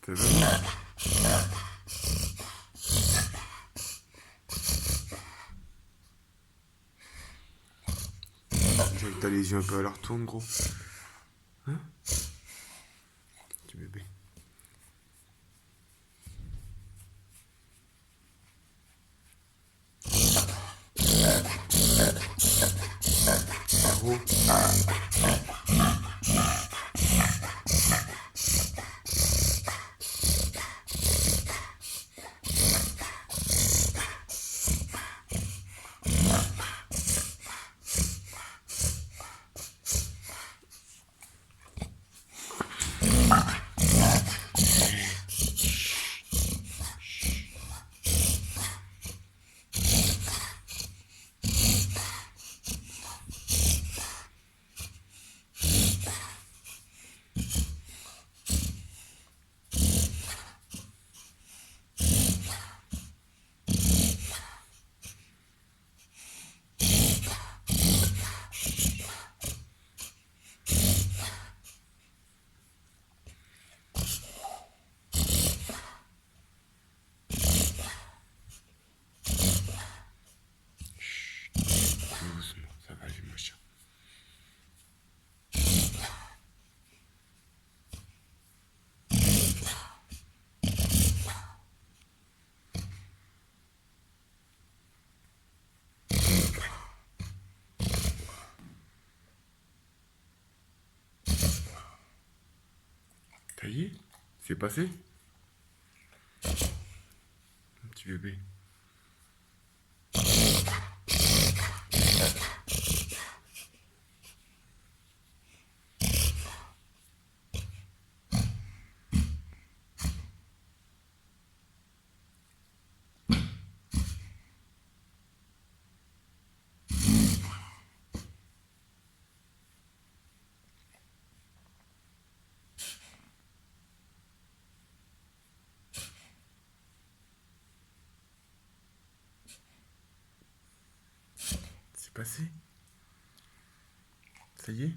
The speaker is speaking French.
Ça va? T'as les yeux un peu à la retourne, gros. Hein? Petit bébé. Gros. Doucement, ça va aller, mon chien. Ça y est? C'est passé? Un petit bébé. C'est passé? Ça y est?